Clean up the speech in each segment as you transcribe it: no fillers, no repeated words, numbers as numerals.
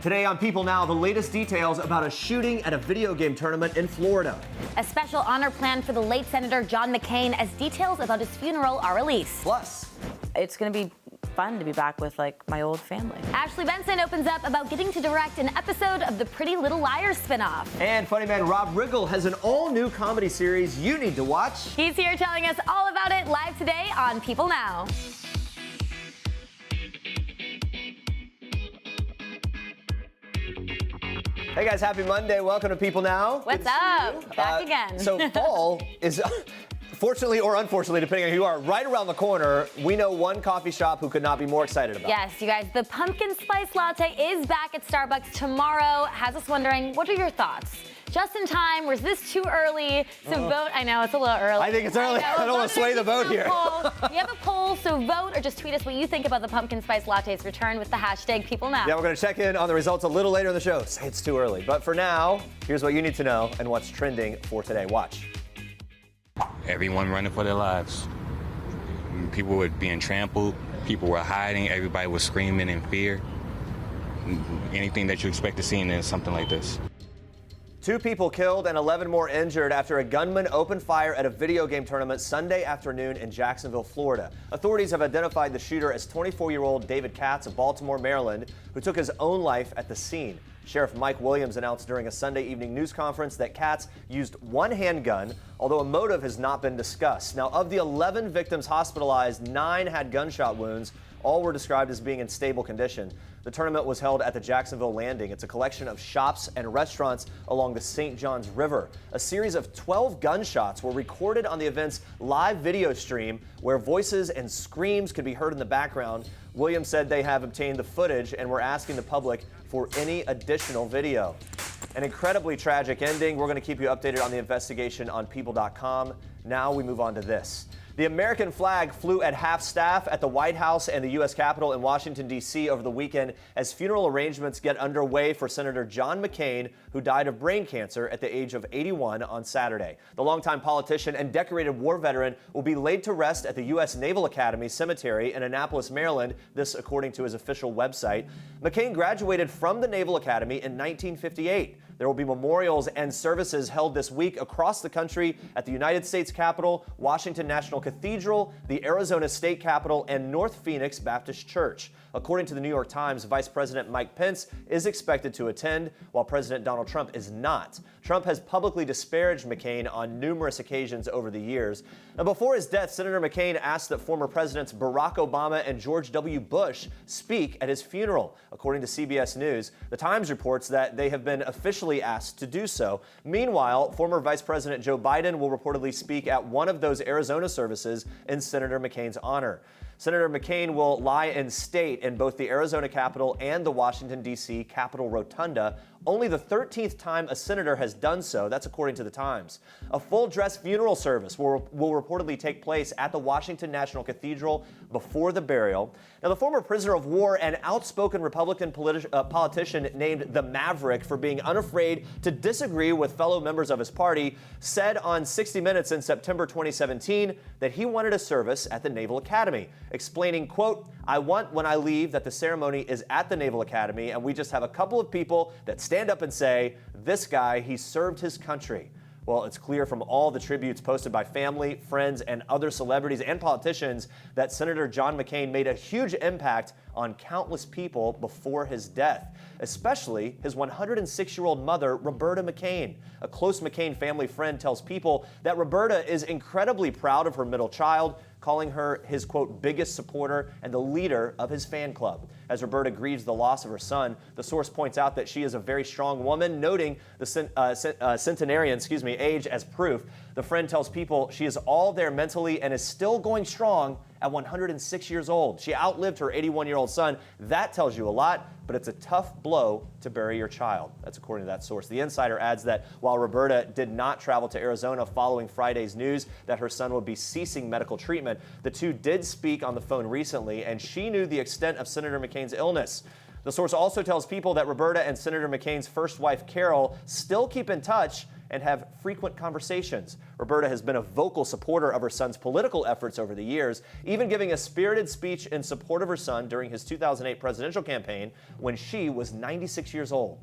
Today on People Now, the latest details about a shooting at a video game tournament in Florida. A special honor plan for the late Senator John McCain as details about his funeral are released. Plus, it's going to be fun to be back with my old family. Ashley Benson opens up about getting to direct an episode of the Pretty Little Liars spinoff. And funny man Rob Riggle has an all-new comedy series you need to watch. He's here telling us all about it live today on People Now. Hey guys, happy Monday. Welcome to People Now. What's up? Back again. So fall is, fortunately or unfortunately, depending on who you are, right around the corner. We know one coffee shop who could not be more excited about it. Yes, you guys, the pumpkin spice latte is back at Starbucks tomorrow. Has us wondering, what are your thoughts? Just in time, was this too early to vote? I know, it's a little early. I think it's early. I don't want to sway the vote here. We have a poll, so vote or just tweet us what you think about the pumpkin spice latte's return with the hashtag PeopleNow. Yeah, we're going to check in on the results a little later in the show. Say it's too early. But for now, here's what you need to know and what's trending for today. Watch. Everyone running for their lives. People were being trampled. People were hiding. Everybody was screaming in fear. Anything that you expect to see in something like this. 2 people killed and 11 more injured after a gunman opened fire at a video game tournament Sunday afternoon in Jacksonville, Florida. Authorities have identified the shooter as 24-year-old David Katz of Baltimore, Maryland, who took his own life at the scene. Sheriff Mike Williams announced during a Sunday evening news conference that Katz used one handgun, although a motive has not been discussed. Now, of the 11 victims hospitalized, 9 had gunshot wounds. All were described as being in stable condition. The tournament was held at the Jacksonville Landing. It's a collection of shops and restaurants along the St. Johns River. A series of 12 gunshots were recorded on the event's live video stream, where voices and screams could be heard in the background. Williams said they have obtained the footage and were asking the public for any additional video. An incredibly tragic ending. We're going to keep you updated on the investigation on People.com. Now we move on to this. The American flag flew at half-staff at the White House and the U.S. Capitol in Washington, D.C. over the weekend as funeral arrangements get underway for Senator John McCain, who died of brain cancer at the age of 81 on Saturday. The longtime politician and decorated war veteran will be laid to rest at the U.S. Naval Academy Cemetery in Annapolis, Maryland, this according to his official website. McCain graduated from the Naval Academy in 1958. There will be memorials and services held this week across the country at the United States Capitol, Washington National Cathedral, the Arizona State Capitol, and North Phoenix Baptist Church. According to the New York Times, Vice President Mike Pence is expected to attend, while President Donald Trump is not. Trump has publicly disparaged McCain on numerous occasions over the years. Now, before his death, Senator McCain asked that former Presidents Barack Obama and George W. Bush speak at his funeral. According to CBS News, the Times reports that they have been officially asked to do so. Meanwhile, former Vice President Joe Biden will reportedly speak at one of those Arizona services in Senator McCain's honor. Senator McCain will lie in state in both the Arizona Capitol and the Washington, D.C. Capitol Rotunda, only the 13th time a senator has done so. That's according to the Times. A full-dress funeral service will reportedly take place at the Washington National Cathedral before the burial. Now, the former prisoner of war and outspoken Republican politician named the Maverick for being unafraid to disagree with fellow members of his party said on 60 Minutes in September 2017 that he wanted a service at the Naval Academy, explaining, quote, "I want when I leave that the ceremony is at the Naval Academy and we just have a couple of people that stand up and say, this guy, he served his country." Well, it's clear from all the tributes posted by family, friends, and other celebrities and politicians that Senator John McCain made a huge impact on countless people before his death, especially his 106-year-old mother, Roberta McCain. A close McCain family friend tells People that Roberta is incredibly proud of her middle child, calling her his, quote, biggest supporter and the leader of his fan club. As Roberta grieves the loss of her son, the source points out that she is a very strong woman, noting the centenarian, age as proof. The friend tells People she is all there mentally and is still going strong at 106 years old. She outlived her 81-year-old son. That tells you a lot, but it's a tough blow to bury your child. That's according to that source. The insider adds that while Roberta did not travel to Arizona following Friday's news that her son would be ceasing medical treatment, the two did speak on the phone recently, and she knew the extent of Senator McCain's illness. The source also tells People that Roberta and Senator McCain's first wife, Carol, still keep in touch, and have frequent conversations. Roberta has been a vocal supporter of her son's political efforts over the years, even giving a spirited speech in support of her son during his 2008 presidential campaign when she was 96 years old.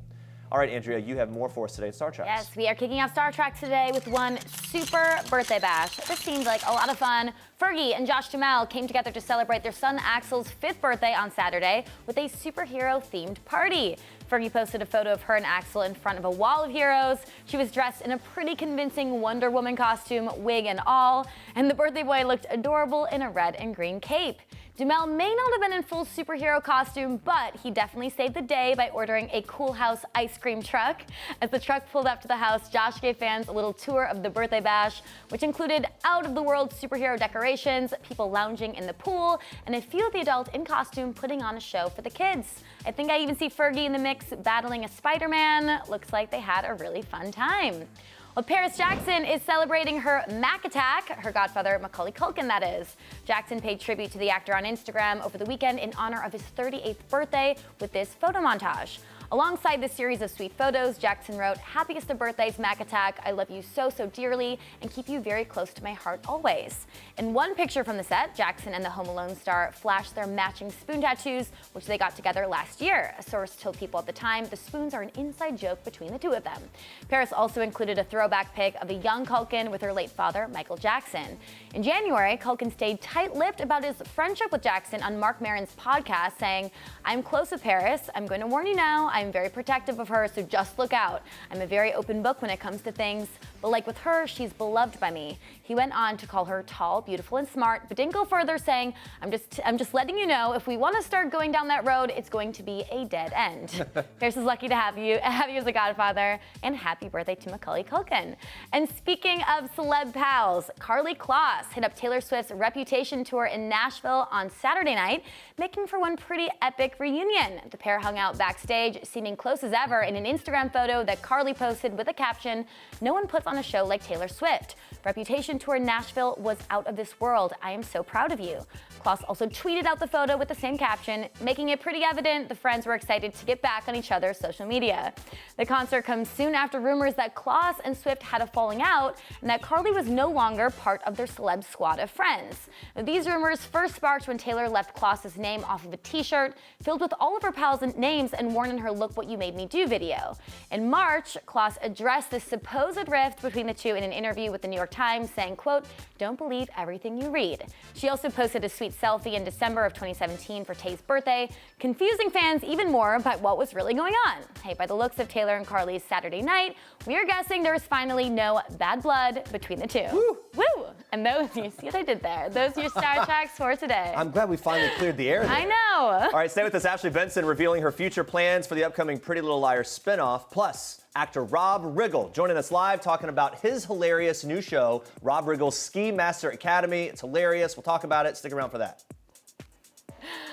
All right, Andrea, you have more for us today at Star Trek. Yes, we are kicking off Star Trek today with one super birthday bash. This seems like a lot of fun. Fergie and Josh Duhamel came together to celebrate their son Axel's 5th birthday on Saturday with a superhero-themed party. Fergie posted a photo of her and Axel in front of a wall of heroes. She was dressed in a pretty convincing Wonder Woman costume, wig and all, and the birthday boy looked adorable in a red and green cape. Duhamel may not have been in full superhero costume, but he definitely saved the day by ordering a Cool House ice cream truck. As the truck pulled up to the house, Josh gave fans a little tour of the birthday bash, which included out-of-the-world superhero decorations, people lounging in the pool, and a few of the adults in costume putting on a show for the kids. I think I even see Fergie in the mix battling a Spider-Man. Looks like they had a really fun time. Well, Paris Jackson is celebrating her Mac attack, her godfather, Macaulay Culkin, that is. Jackson paid tribute to the actor on Instagram over the weekend in honor of his 38th birthday with this photo montage. Alongside this series of sweet photos, Jackson wrote, "Happiest of birthdays, Mac Attack. I love you so, so dearly and keep you very close to my heart always." In one picture from the set, Jackson and the Home Alone star flashed their matching spoon tattoos, which they got together last year. A source told People at the time the spoons are an inside joke between the two of them. Paris also included a throwback pic of a young Culkin with her late father, Michael Jackson. In January, Culkin stayed tight-lipped about his friendship with Jackson on Marc Maron's podcast, saying, "I'm close with Paris. I'm going to warn you now. I'm very protective of her, so just look out. I'm a very open book when it comes to things, but like with her, she's beloved by me." He went on to call her tall, beautiful, and smart, but didn't go further, saying, I'm just letting you know, if we want to start going down that road, it's going to be a dead end." Paris is lucky to have you as a godfather, and happy birthday to Macaulay Culkin. And speaking of celeb pals, Karlie Kloss hit up Taylor Swift's Reputation tour in Nashville on Saturday night, making for one pretty epic reunion. The pair hung out backstage, seeming close as ever, in an Instagram photo that Karlie posted with a caption, "No one puts on a show like Taylor Swift. Reputation tour in Nashville was out of this world. I am so proud of you." Kloss also tweeted out the photo with the same caption, making it pretty evident the friends were excited to get back on each other's social media. The concert comes soon after rumors that Kloss and Swift had a falling out and that Karlie was no longer part of their celeb squad of friends. These rumors first sparked when Taylor left Kloss's name off of a t-shirt filled with all of her pals' names and worn in her Look What You Made Me Do video. In March, Kloss addressed the supposed rift between the two in an interview with the New York Times, saying, quote, "Don't believe everything you read." She also posted a sweet selfie in December of 2017 for Tay's birthday, confusing fans even more about what was really going on. Hey, by the looks of Taylor and Karlie's Saturday night, we are guessing there was finally no bad blood between the two. Woo! Woo! And those, you see what I did there? Those are your Star Treks for today. I'm glad we finally cleared the air there. I know. All right, stay with us. Ashley Benson revealing her future plans for the upcoming Pretty Little Liars spinoff. Plus, actor Rob Riggle joining us live talking about his hilarious new show, Rob Riggle's Ski Master Academy. It's hilarious. We'll talk about it. Stick around for that.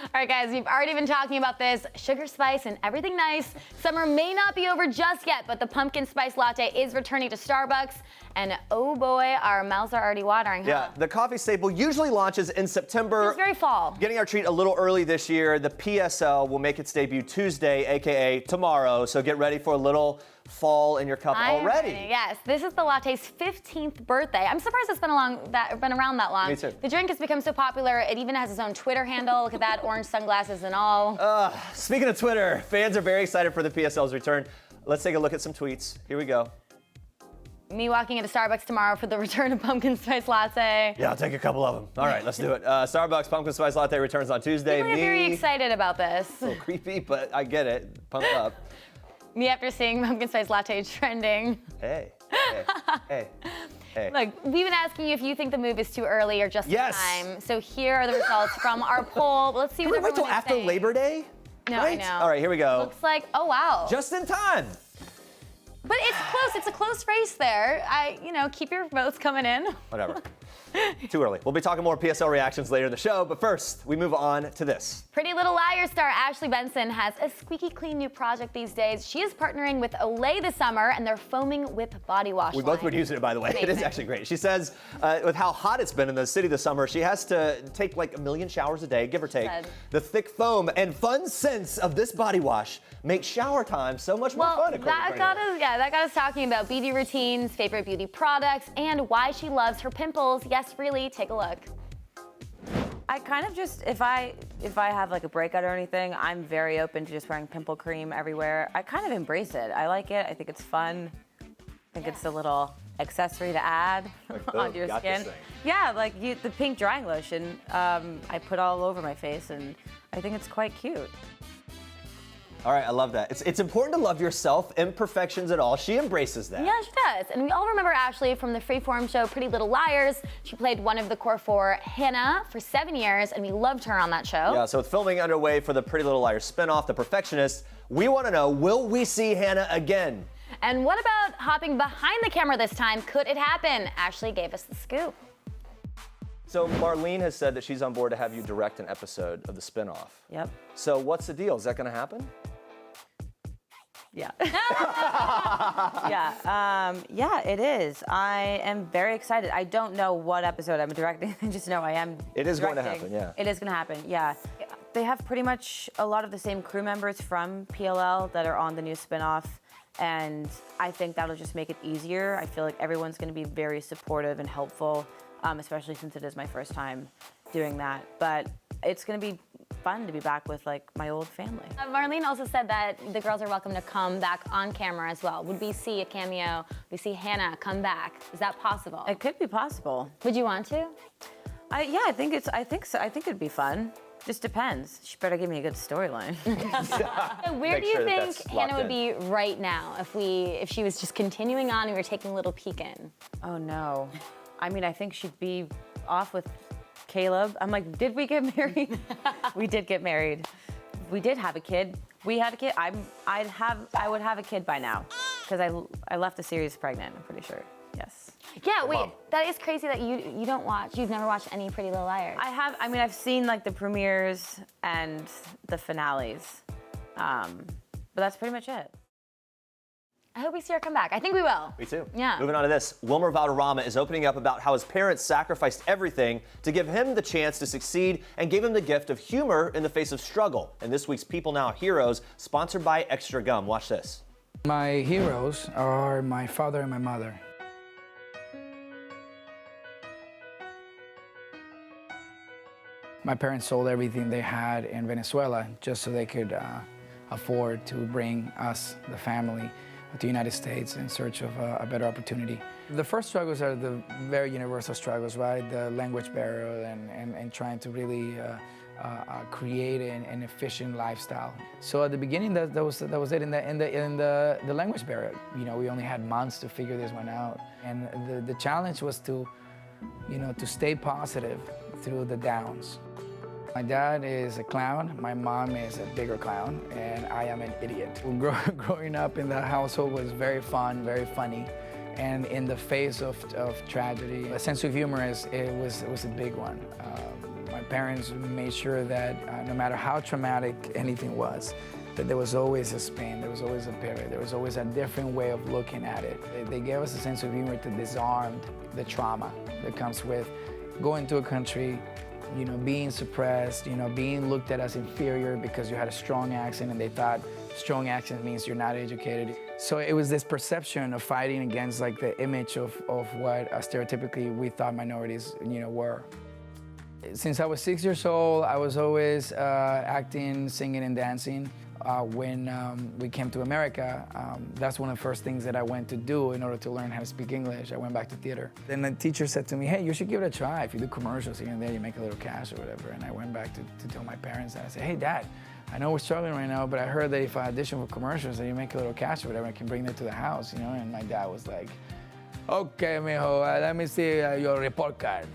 All right, guys, we've already been talking about this. Sugar spice and everything nice. Summer may not be over just yet, but the pumpkin spice latte is returning to Starbucks. And oh boy, our mouths are already watering, huh? Yeah, the coffee staple usually launches in September. It's very fall. Getting our treat a little early this year. The PSL will make its debut Tuesday, aka tomorrow. So get ready for a little fall in your cup already. Yes, this is the latte's 15th birthday. I'm surprised it's been around that long. Me too. The drink has become so popular, it even has its own Twitter handle. Look at that, orange sunglasses and all. Speaking of Twitter, fans are very excited for the PSL's return. Let's take a look at some tweets. Here we go. Me walking into Starbucks tomorrow for the return of pumpkin spice latte. Yeah, I'll take a couple of them. All right, let's do it. Starbucks pumpkin spice latte returns on Tuesday. People are very excited about this. A little creepy, but I get it. Pumped up. Me after seeing pumpkin spice latte trending. Hey. Look, we've been asking you if you think the move is too early or just in time. So here are the results from our poll. Let's see what everyone is saying. Wait till after Labor Day? No, right? I know. All right, here we go. Looks like, oh wow. Just in time. But it's close. It's a close race there. Keep your votes coming in. Whatever. Too early. We'll be talking more PSL reactions later in the show, but first, we move on to this. Pretty Little Liars star Ashley Benson has a squeaky clean new project these days. She is partnering with Olay this summer and their Foaming Whip body wash We both would use it, by the way. Amazing. It is actually great. She says with how hot it's been in the city this summer, she has to take like 1 million showers a day, give or take. The thick foam and fun scents of this body wash make shower time so much more fun. That that got us talking about beauty routines, favorite beauty products, and why she loves her pimples. Yes, really, take a look. I kind of just, if I have like a breakout or anything, I'm very open to just wearing pimple cream everywhere. I kind of embrace it. I like it. I think it's fun. I think it's a little accessory to add onto your skin. Yeah, like the pink drying lotion, I put all over my face, and I think it's quite cute. All right, I love that. It's important to love yourself, imperfections and all. She embraces that. Yeah, she does. And we all remember Ashley from the freeform show Pretty Little Liars. She played one of the core four, Hannah, for 7 years, and we loved her on that show. Yeah, so with filming underway for the Pretty Little Liars spinoff, The Perfectionist, we want to know, will we see Hannah again? And what about hopping behind the camera this time? Could it happen? Ashley gave us the scoop. So Marlene has said that she's on board to have you direct an episode of the spinoff. Yep. So what's the deal? Is that going to happen? Yeah. Yeah, it is. I am very excited. I don't know what episode I'm directing. I just know I am. It is directing. going to happen, yeah. It is going to happen, yeah. They have pretty much a lot of the same crew members from PLL that are on the new spinoff, and I think that'll just make it easier. I feel like everyone's going to be very supportive and helpful, especially since it is my first time doing that. But it's going to be fun to be back with like my old family. Marlene also said that the girls are welcome to come back on camera as well. Would we see a cameo? Would we see Hannah come back? Is that possible? It could be possible. Would you want to? Yeah, I think so. I think it'd be fun. Just depends. She better give me a good storyline. Where do you think Hannah would be right now if she was just continuing on and we were taking a little peek in? Oh no. I mean, I think she'd be off with Caleb. I'm like, did we get married? We did get married. We did have a kid. We had a kid. I would have a kid by now, because I left the series pregnant, I'm pretty sure. Yes. Yeah, wait, that is crazy that you don't watch, you've never watched any Pretty Little Liars. I've seen like the premieres and the finales, but that's pretty much it. I hope we see her come back. I think we will. Me too. Yeah. Moving on to this, Wilmer Valderrama is opening up about how his parents sacrificed everything to give him the chance to succeed and gave him the gift of humor in the face of struggle. In this week's People Now Heroes, sponsored by Extra Gum. Watch this. My heroes are my father and my mother. My parents sold everything they had in Venezuela just so they could afford to bring us, the family, to the United States in search of a better opportunity. The first struggles are the very universal struggles, right? The language barrier and trying to really create an efficient lifestyle. So at the beginning, that was it in the language barrier. You know, we only had months to figure this one out, and the challenge was to stay positive through the downs. My dad is a clown, my mom is a bigger clown, and I am an idiot. Growing up in that household was very fun, very funny, and in the face of tragedy, a sense of humor was a big one. My parents made sure that no matter how traumatic anything was, that there was always a spin, there was always a pivot, there was always a different way of looking at it. They gave us a sense of humor to disarm the trauma that comes with going to a country, being suppressed, being looked at as inferior because you had a strong accent, and they thought strong accent means you're not educated. So it was this perception of fighting against like the image of what stereotypically we thought minorities, were. Since I was 6 years old, I was always acting, singing, and dancing. When we came to America, that's one of the first things that I went to do in order to learn how to speak English. I went back to theater. Then the teacher said to me, hey, you should give it a try. If you do commercials here and there, you make a little cash or whatever. And I went back to tell my parents, and I said, hey, Dad, I know we're struggling right now, but I heard that if I audition for commercials and you make a little cash or whatever, I can bring that to the house, And my dad was like, okay, mijo, let me see your report card.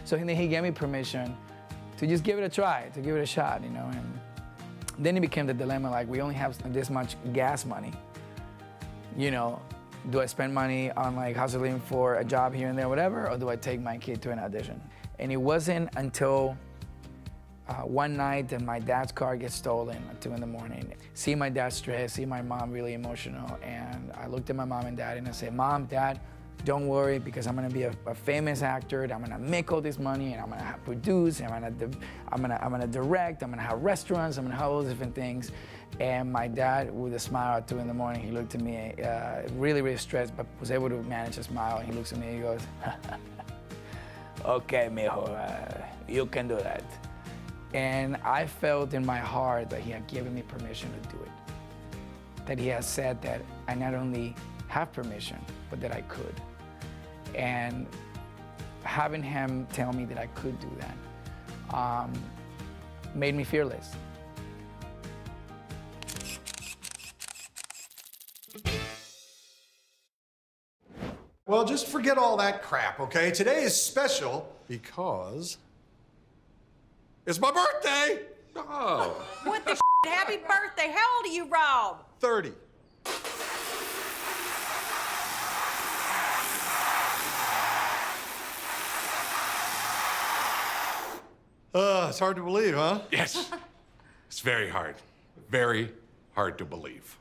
So he gave me permission to just give it a try, to give it a shot, And then it became the dilemma, like, we only have this much gas money. Do I spend money on like house of living for a job here and there, whatever, or do I take my kid to an audition? And it wasn't until one night that my dad's car gets stolen at 2 a.m. See my dad stressed, see my mom really emotional, and I looked at my mom and dad and I said, Mom, Dad, don't worry, because I'm gonna be a famous actor, and I'm gonna make all this money, and I'm gonna produce, and I'm gonna direct, I'm gonna have restaurants, I'm gonna have all those different things. And my dad, with a smile at 2 in the morning, he looked at me, really, really stressed, but was able to manage a smile. And he looks at me and he goes, okay, mijo, you can do that. And I felt in my heart that he had given me permission to do it. That he has said that I not only have permission, but that I could. And having him tell me that I could do that made me fearless. Well, just forget all that crap, okay? Today is special because it's my birthday! Oh. What the Happy birthday. How old are you, Rob? 30. It's hard to believe, huh? Yes. It's very hard. Very hard to believe.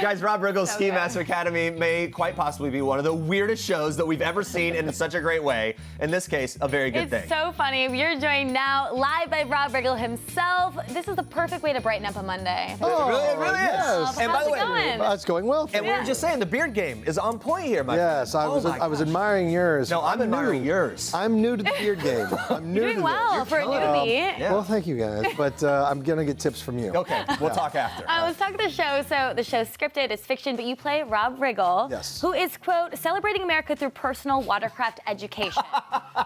Guys, Rob Riggle's Ski Master Academy may quite possibly be one of the weirdest shows that we've ever seen in such a great way. In this case, a very good thing. It's so funny. You're joined now live by Rob Riggle himself. This is the perfect way to brighten up a Monday. It really is. yes. And by the way, It's going well. and we were just saying, the beard game is on point here, my friend. Yes, I was admiring yours. No, I'm admiring yours. I'm new to the beard game. I'm new You're to doing well this. for a newbie. Yeah. Well, thank you guys, but I'm gonna get tips from you. Okay, we'll talk after. Let's talk the show. So the show's scripted, it's fiction, but you play Rob Riggle, Yes. who is, quote, celebrating America through personal watercraft education,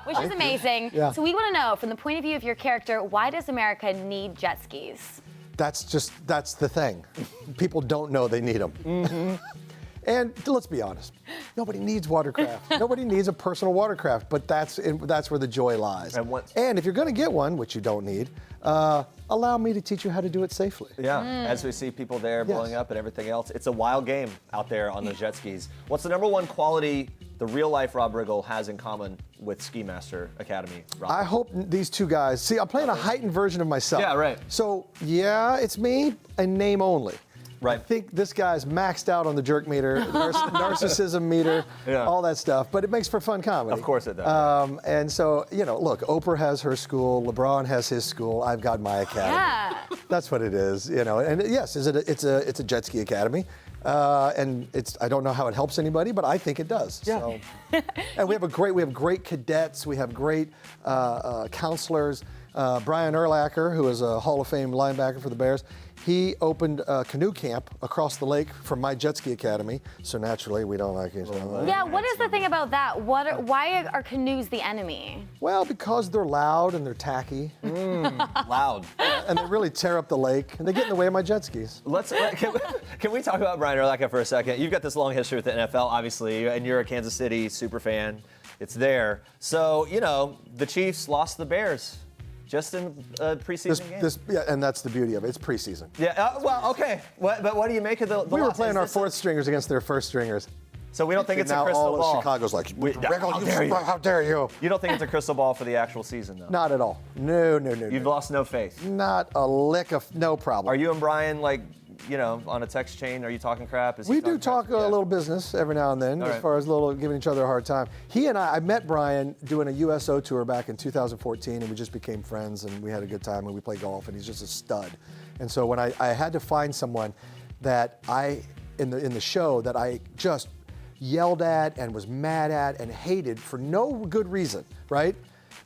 which is amazing. Yeah. So we want to know, from the point of view of your character, why does America need jet skis? That's the thing. People don't know they need them. Mm-hmm. And let's be honest, nobody needs watercraft. Nobody needs a personal watercraft, but that's where the joy lies. And if you're going to get one, which you don't need, allow me to teach you how to do it safely. Yeah, as we see people there blowing up and everything else. It's a wild game out there on those jet skis. What's the number one quality the real-life Rob Riggle has in common with Ski Master Academy? Rob? I hope these two guys, see, I'm playing a heightened version of myself. Yeah, right. So, yeah, it's me, and name only. Right. I think this guy's maxed out on the jerk meter, narcissism meter, all that stuff, but it makes for fun comedy. Of course it does. And so, look, Oprah has her school, LeBron has his school, I've got my academy. Yeah. That's what it is, And yes, it's a jet ski academy, and I don't know how it helps anybody, but I think it does. Yeah. So. And we have great cadets, we have great counselors. Brian Urlacher, who is a Hall of Fame linebacker for the Bears, he opened a canoe camp across the lake from my jet ski academy. So naturally, we don't like each other. Yeah, what is the thing about that? Why are canoes the enemy? Well, because they're loud and they're tacky, Loud. and they really tear up the lake, and they get in the way of my jet skis. Can we talk about Brian Urlacher for a second? You've got this long history with the NFL, obviously, and you're a Kansas City super fan. It's there. So, the Chiefs lost the Bears. Just in a preseason game? And that's the beauty of it. It's preseason. Yeah, well, okay. But what do you make of the We were loss? playing our fourth stringers against their first stringers. So we don't think it's a now crystal all ball. of Chicago's like, How dare you? You don't think it's a crystal ball for the actual season, though? Not at all. No. You've lost no faith? Not a lick of, no problem. Are you and Brian, on a text chain? Are you talking crap? We do talk a little business every now and then, as far as giving each other a hard time. He and I met Brian doing a USO tour back in 2014, and we just became friends, and we had a good time, and we played golf, and he's just a stud. And so when I had to find someone that in the show that I just yelled at and was mad at and hated for no good reason, right?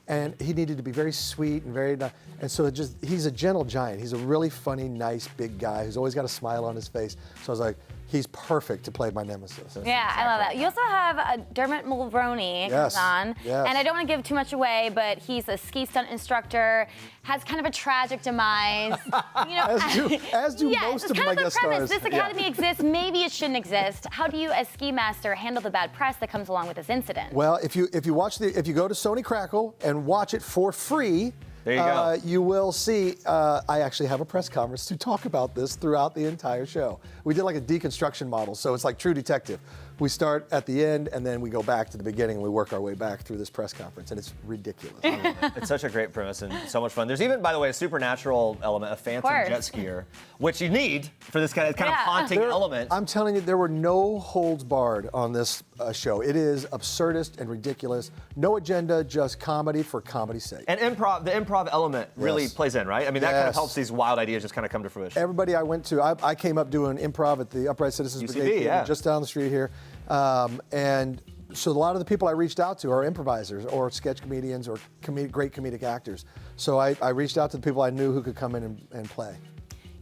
And he needed to be very sweet and very nice. And so he's a gentle giant. He's a really funny, nice, big guy who's always got a smile on his face. So I was like, he's perfect to play my nemesis. Yeah, I love that. You also have Dermot Mulroney comes on. Yes. And I don't want to give too much away, but he's a ski stunt instructor, has kind of a tragic demise. As do most of my guest stars. This academy exists, maybe it shouldn't exist. How do you, as Ski Master, handle the bad press that comes along with this incident? Well, if you go to Sony Crackle and watch it for free, there you go. You will see I actually have a press conference to talk about this throughout the entire show. We did like a deconstruction model, so it's like True Detective. we start at the end, and then we go back to the beginning, and we work our way back through this press conference, and it's ridiculous. It's such a great premise and so much fun. There's even, by the way, a supernatural element, a phantom jet skier, which you need for this kind of haunting element. I'm telling you, there were no holds barred on this show. It is absurdist and ridiculous. No agenda, just comedy for comedy's sake. And the improv element really plays in, right? I mean, that kind of helps these wild ideas just kind of come to fruition. Everybody I went to, I came up doing improv at the Upright Citizens Brigade, just down the street here. And so a lot of the people I reached out to are improvisers or sketch comedians or great comedic actors. So I reached out to the people I knew who could come in and play.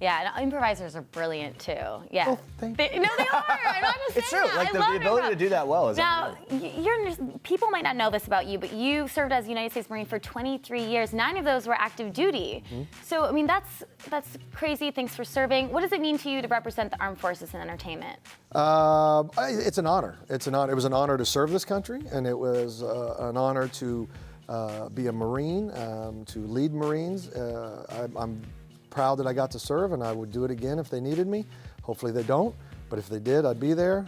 Yeah, and improvisers are brilliant too. Yeah. Oh, thank you. No, they are. I'm not just It's saying true. that. Like the ability to do that well is now, people might not know this about you, but you served as United States Marine for 23 years. 9 of those were active duty. So, I mean, that's crazy. Thanks for serving. What does it mean to you to represent the armed forces in entertainment? It's an honor. It's an honor. It was an honor to serve this country, and it was an honor to be a Marine, to lead Marines. I'm proud that I got to serve, and I would do it again if they needed me. Hopefully they don't, but if they did, I'd be there.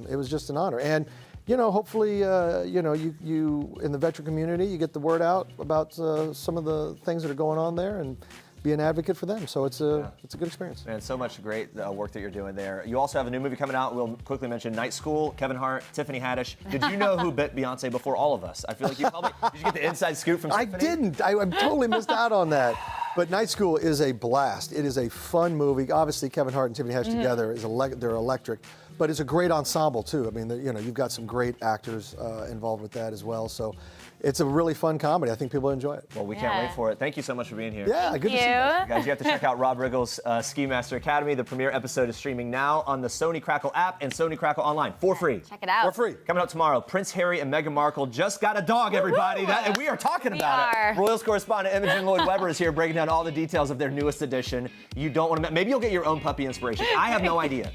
It was just an honor. And, hopefully, you in the veteran community, you get the word out about some of the things that are going on there and be an advocate for them. So it's a good experience. Man, so much great work that you're doing there. You also have a new movie coming out. We'll quickly mention Night School, Kevin Hart, Tiffany Haddish. Did you know who bit Beyonce before all of us? I feel like did you get the inside scoop from Tiffany? I didn't. I totally missed out on that. But Night School is a blast. It is a fun movie. Obviously, Kevin Hart and Tiffany Haddish together they're electric. But it's a great ensemble too. I mean, you've got some great actors involved with that as well. So it's a really fun comedy. I think people enjoy it. Well, we can't wait for it. Thank you so much for being here. Yeah, good to see you guys. You have to check out Rob Riggle's Ski Master Academy. The premiere episode is streaming now on the Sony Crackle app and Sony Crackle online for free. Check it out. For free. Coming up tomorrow, Prince Harry and Meghan Markle just got a dog, everybody. And we are talking about it. Royals correspondent Imogen Lloyd-Webber is here breaking down all the details of their newest edition. You don't want to maybe you'll get your own puppy inspiration. I have no idea.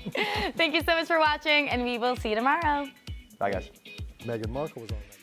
Thank you so much for watching, and we will see you tomorrow. Bye, guys. Meghan Markle was on that.